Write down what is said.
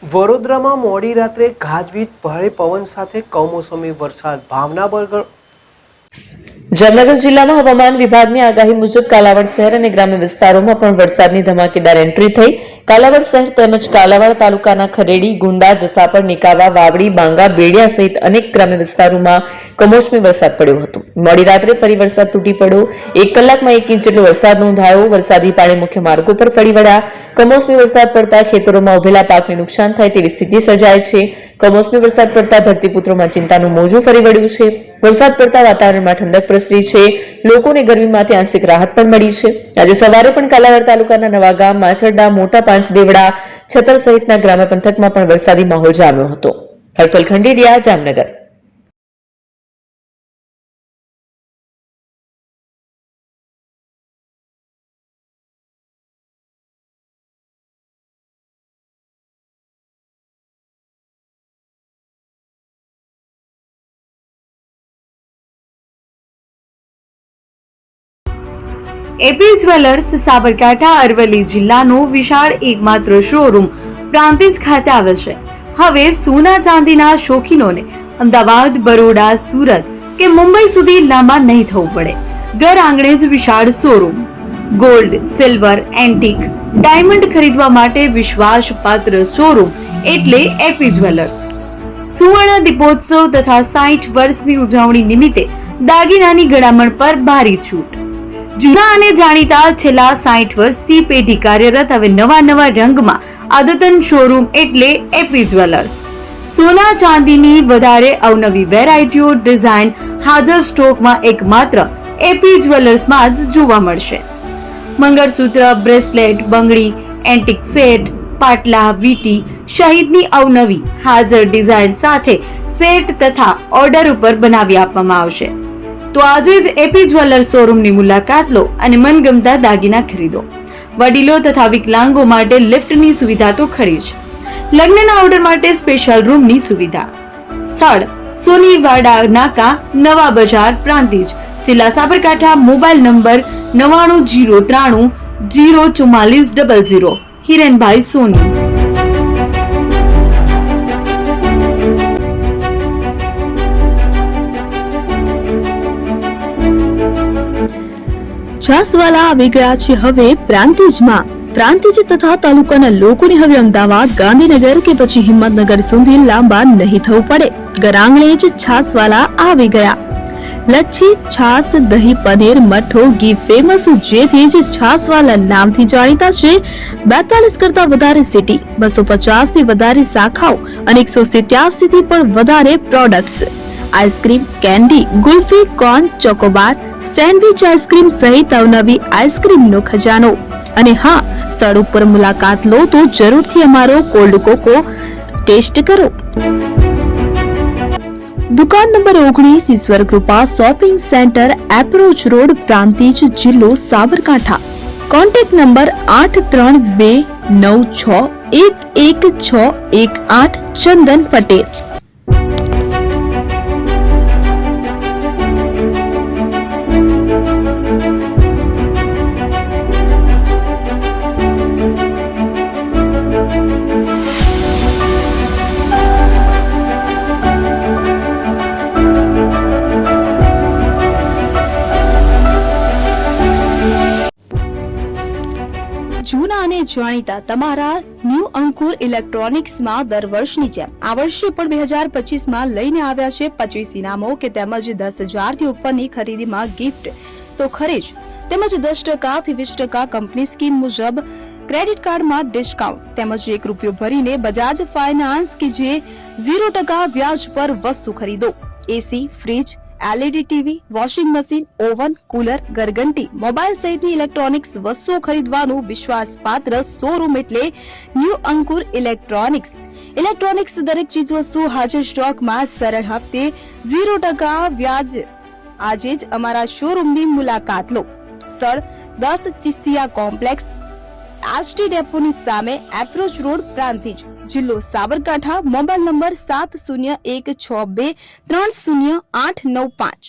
વડોદરામાં મોડી રાત્રે ગાજવીજ ભારે પવન સાથે કમોસમી વરસાદ. ભાવનગર જામનગર જિલ્લામાં હવામાન વિભાગની આગાહી મુજબ કાલાવાડ શહેર અને ગ્રામ્ય વિસ્તારોમાં પણ વરસાદની ધમાકેદાર એન્ટ્રી થઈ. કાલાવાડ શહેર તેમજ કાલાવાડ તાલુકાના ખરેડી, ગુંડા, જસાપર, નિકાવા, વાવડી, બાંગા, બેડિયા સહિત અનેક ગ્રામ્ય વિસ્તારોમાં કમોસમી વરસાદ પડ્યો હતો. મોડી રાત્રે ફરી વરસાદ તૂટી પડ્યો. 1 કલાકમાં 1 ઇંચ જેટલો વરસાદ નોંધાયો. વરસાદી પાણી મુખ્ય માર્ગો પર ફરી વળ્યા. કમોસમી વરસાદ પડતા ખેતરોમાં ઉભેલા પાકને નુકસાન થાય તેવી સ્થિતિ સર્જાય છે. કમોસમી વરસાદ પડતા ધરતીપુત્રોમાં ચિંતાનું મોજું ફરી વળ્યું છે. વરસાદ પડતા વાતાવરણમાં ઠંડક પ્રસરી છે. લોકોને ગરમીમાંથી આંશિક રાહત પણ મળી છે. આજે સવારે પણ કાલાવાડ તાલુકાના નવાગામ, માછરડા, મોટા પાંચદેવડા, છતર સહિતના ગ્રામ્ય પંથકમાં પણ વરસાદી માહોલ જામ્યો હતો. હર્ષલ ખંડેરિયા, જામનગર. એપી જ્વેલર્સ સાબરકાંઠા અરવલ્લી જિલ્લાનો વિશાળ એકમાત્ર શોરૂમ પ્રાંતિજ ખાતે આવેલ છે. હવે સોના ચાંદીના શોખીનોને અમદાવાદ, બરોડા, સુરત કે મુંબઈ સુધી લાંબા નહીં થવું પડે. ઘર આંગણે જ વિશાળ showroom. Gold, silver, antique, diamond ખરીદવા માટે વિશ્વાસપાત્ર શોરૂમ એટલે એપી જ્વેલર્સ. સુવર્ણ દીપોત્સવ તથા 60 વર્ષની ઉજવણી નિમિત્તે દાગીનાની ગળામણ પર ભારી છૂટ. જૂના અને જાણીતા છેલ્લા 60 વર્ષથી પેઢી કાર્યરત હવે નવા રંગમાં અદ્યતન શોરૂમ એટલે એપી જ્વેલર્સ. સોના ચાંદીની વધારે અવનવી વેરાયટીઓ, ડિઝાઇન હાજર સ્ટોકમાં એકમાત્ર એપી જ્વેલર્સમાં જ જોવા મળશે. મંગળસૂત્ર, બ્રેસલેટ, બંગડી, એન્ટિક સેટ, પાટલા, વીટી સહિતની અવનવી હાજર ડિઝાઇન સાથે સેટ તથા ઓર્ડર ઉપર બનાવી આપવામાં આવશે. તો આજે જ એપી જ્વેલર્સ શોરૂમની મુલાકાત લો અને મનગમતા દાગીના ખરીદો. વડીલો તથા વિકલાંગો માટે લિફ્ટની સુવિધા તો ખરી જ. લગ્નના ઓર્ડર માટે સ્પેશિયલ રૂમની સુવિધા. સ્થળ સોનીવાડા નાકા, નવા બજાર, પ્રાંતિજ, જિલ્લા સાબરકાંઠા. Mobile number 9903 04400. હિરેનભાઈ સોની. છાસવાલા આવી ગયા છે હવે પ્રાંતિજમાં. પ્રાંતિજ તથા તાલુકાના લોકોને હવે અમદાવાદ, ગાંધીનગર કે પછી હિંમતનગર સુધી લાંબા નહીં થવું પડે. ઘર આંગણે જ છાસવાલા આવી ગયા. લચ્છી, છાસ, દહીં, પનીર, મઠો, ઘી ફેમસ, જેથી જ છાસવાલા નામથી જાણીતા છે. 42 કરતા વધારે સિટી, 250 થી વધારે શાખાઓ અને 187 થી પણ વધારે products. Ice cream, candy, kulfi, corn, Chocobar, sandwich ice cream સહિત અવનવી આઈસ્ક્રીમનો ખજાનો. અને હા, સ્થળ ઉપર મુલાકાત લો તો જરૂરથી અમારો કોલ્ડ કોકો ટેસ્ટ કરો. દુકાન number 19, Ishwar Krupa shopping centre, approach road, Prantij, જિલ્લો સાબરકાંઠા. Contact number 8326111618. ચંદન પટેલ. જૂના અને જાણીતા તમારા ન્યૂ અંકુર ઇલેક્ટ્રોનિક્સમાં દર વર્ષની જેમ આ વર્ષે પણ 2025માં લઈને આવ્યા છે 25 ઇનામો કે તેમજ 10,000 થી ઉપરની ખરીદીમાં ગિફ્ટ તો ખરી જ, તેમજ 10% થી 20% કંપની સ્કીમ મુજબ ક્રેડિટ કાર્ડમાં ડિસ્કાઉન્ટ, તેમજ ₹1 ભરીને બજાજ ફાઇનાન્સ કે જે 0% વ્યાજ પર વસ્તુ ખરીદો. AC, fridge, LED TV, washing machine, oven, cooler, ગરગંટી, મોબાઈલ સહિતની ઇલેક્ટ્રોનિક્સ વસ્તુઓ ખરીદવાનું વિશ્વાસપાત્ર શોરૂમ એટલે ન્યૂ અંકુર ઇલેક્ટ્રોનિક્સ. ઇલેક્ટ્રોનિક્સ દરેક ચીજ વસ્તુ હાજર સ્ટોકમાં, સરળ હપ્તે, 0% વ્યાજ. આજે જ અમારા શોરૂમની મુલાકાત લો. સ્થળ 10 ચિસ્તિયા કોમ્પ્લેક્સ, આરટી ડેપોની સામે, એપ્રોચ રોડ, પ્રાંતિજ, જિલ્લો સાબરકાંઠા. Mobile number 7016230895.